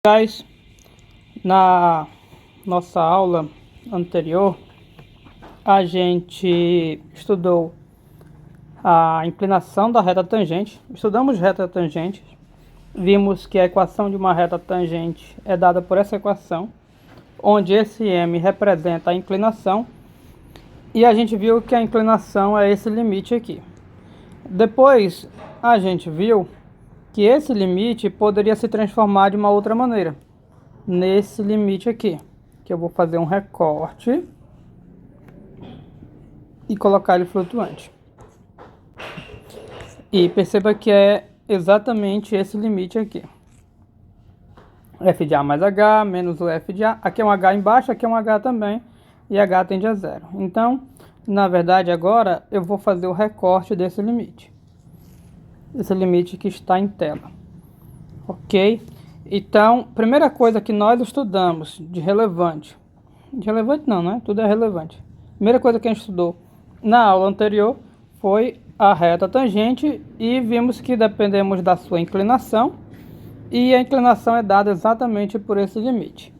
Guys, na nossa aula anterior, a gente estudou a inclinação da reta tangente. Estudamos reta tangente. Vimos que a equação de uma reta tangente é dada por essa equação, onde esse m representa a inclinação. E a gente viu que a inclinação é esse limite aqui. Depois, a gente viu que esse limite poderia se transformar de uma outra maneira. Nesse limite aqui, que eu vou fazer um recorte e colocar ele flutuante. E perceba que é exatamente esse limite aqui. F de A mais H, menos o F de A. Aqui é um H embaixo, aqui é um H também. E H tende a zero. Então, na verdade, agora eu vou fazer o recorte desse limite. Esse limite que está em tela. Ok? Então, primeira coisa que nós estudamos de relevante. De relevante não, né? Tudo é relevante. Primeira coisa que a gente estudou na aula anterior foi a reta tangente e vimos que dependemos da sua inclinação e a inclinação é dada exatamente por esse limite.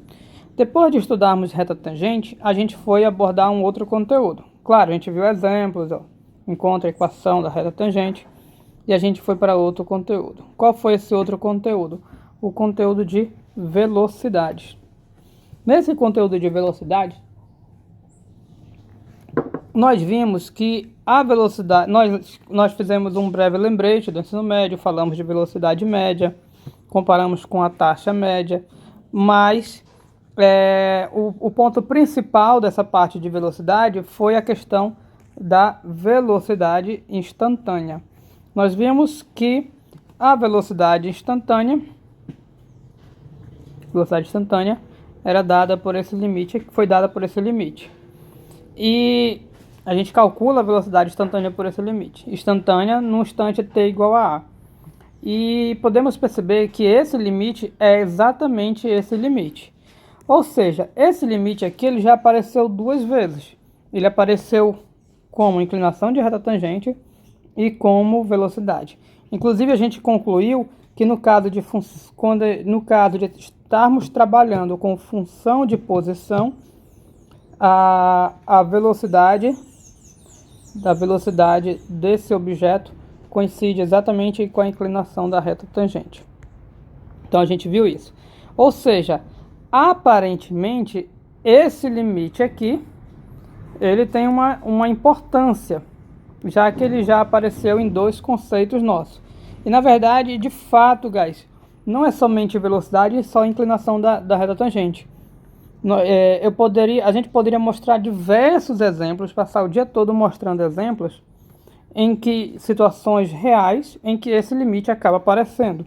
Depois de estudarmos reta tangente, a gente foi abordar um outro conteúdo. Claro, a gente viu exemplos, ó, encontra a equação da reta tangente e a gente foi para outro conteúdo. Qual foi esse outro conteúdo? O conteúdo de velocidade. Nesse conteúdo de velocidade, nós vimos que a velocidade, nós fizemos um breve lembrete do ensino médio, falamos de velocidade média, comparamos com a taxa média, mas o ponto principal dessa parte de velocidade foi a questão da velocidade instantânea. Nós vimos que a velocidade instantânea era dada por esse limite, foi dada por esse limite. E a gente calcula a velocidade instantânea por esse limite. Instantânea no instante t igual a A. E podemos perceber que esse limite é exatamente esse limite. Ou seja, esse limite aqui ele já apareceu duas vezes. Ele apareceu como inclinação de reta tangente e como velocidade. Inclusive a gente concluiu que no caso de estarmos trabalhando com função de posição, a velocidade desse objeto coincide exatamente com a inclinação da reta tangente. Então a gente viu isso. Ou seja, aparentemente esse limite aqui ele tem uma importância, já que ele já apareceu em dois conceitos nossos. E na verdade, de fato, guys, não é somente velocidade e só inclinação da reta tangente. A gente poderia mostrar diversos exemplos, passar o dia todo mostrando exemplos em que situações reais em que esse limite acaba aparecendo.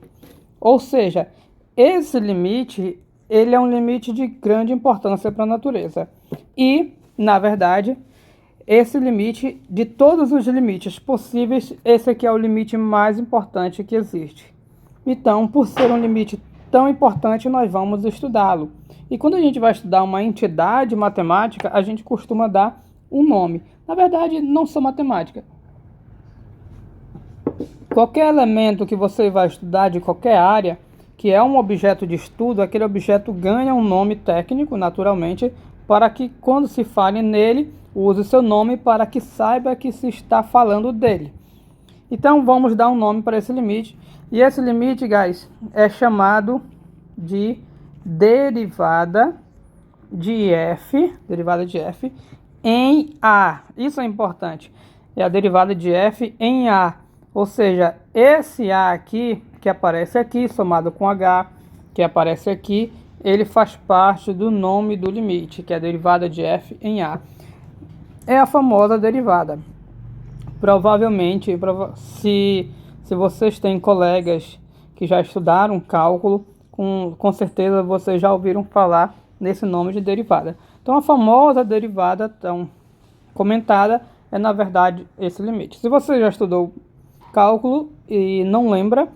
Ou seja, esse limite ele é um limite de grande importância para a natureza. E, na verdade, esse limite, de todos os limites possíveis, esse aqui é o limite mais importante que existe. Então, por ser um limite tão importante, nós vamos estudá-lo. E quando a gente vai estudar uma entidade matemática, a gente costuma dar um nome. Na verdade, não só matemática. Qualquer elemento que você vai estudar de qualquer área, que é um objeto de estudo, aquele objeto ganha um nome técnico, naturalmente, para que quando se fale nele, use o seu nome para que saiba que se está falando dele. Então, vamos dar um nome para esse limite. E esse limite, guys, é chamado de derivada de f em A. Isso é importante. É a derivada de f em A. Ou seja, esse A aqui, que aparece aqui, somado com H, que aparece aqui, ele faz parte do nome do limite, que é a derivada de f em A. É a famosa derivada. Provavelmente, se vocês têm colegas que já estudaram cálculo, com certeza vocês já ouviram falar nesse nome de derivada. Então, a famosa derivada tão comentada é, na verdade, esse limite. Se você já estudou cálculo e não lembra,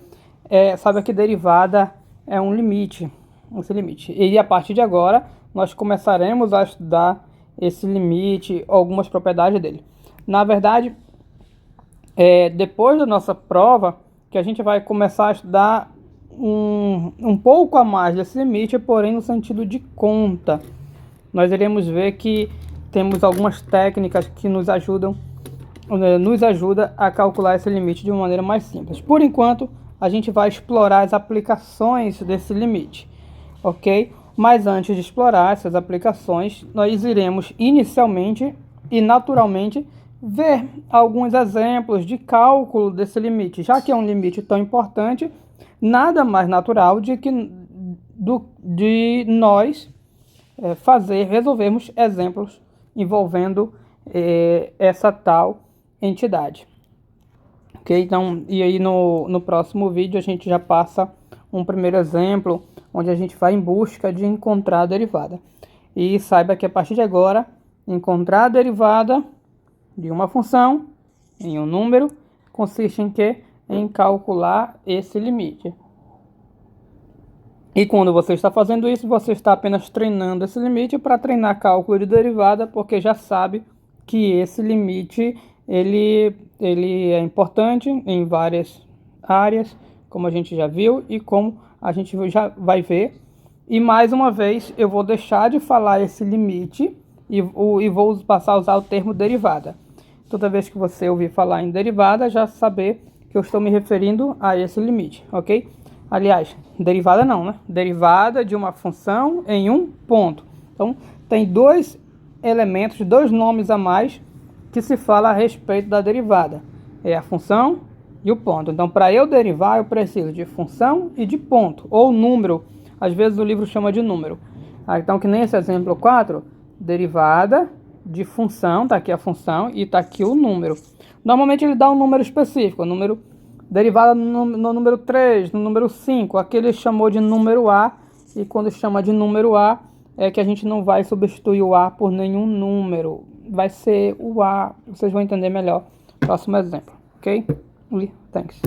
sabe que derivada é um limite, esse limite. E a partir de agora, nós começaremos a estudar esse limite, algumas propriedades dele. Na verdade, depois da nossa prova, que a gente vai começar a estudar um pouco a mais desse limite, porém no sentido de conta. Nós iremos ver que temos algumas técnicas que nos ajuda a calcular esse limite de uma maneira mais simples. Por enquanto, a gente vai explorar as aplicações desse limite, ok? Mas antes de explorar essas aplicações, nós iremos inicialmente e naturalmente ver alguns exemplos de cálculo desse limite. Já que é um limite tão importante, nada mais natural de nós resolvermos exemplos envolvendo essa tal entidade. Ok? Então, e aí no próximo vídeo a gente já passa um primeiro exemplo, onde a gente vai em busca de encontrar a derivada. E saiba que a partir de agora, encontrar a derivada de uma função em um número consiste em quê? Em calcular esse limite. E quando você está fazendo isso, você está apenas treinando esse limite para treinar cálculo de derivada, porque já sabe que esse limite ele é importante em várias áreas, como a gente já viu e como a gente já vai ver. E mais uma vez eu vou deixar de falar esse limite e vou passar a usar o termo derivada. Toda vez que você ouvir falar em derivada, já saber que eu estou me referindo a esse limite, ok? Aliás, derivada não, né? Derivada de uma função em um ponto. Então, tem dois elementos, dois nomes a mais que se fala a respeito da derivada. É a função e o ponto. Então, para eu derivar, eu preciso de função e de ponto, ou número. Às vezes o livro chama de número. Então, que nem esse exemplo 4, derivada de função, tá aqui a função e tá aqui o número. Normalmente ele dá um número específico, o número derivada no número 3, no número 5, aqui ele chamou de número A, e quando chama de número A, é que a gente não vai substituir o A por nenhum número, vai ser o A, vocês vão entender melhor no próximo exemplo, ok? Thanks.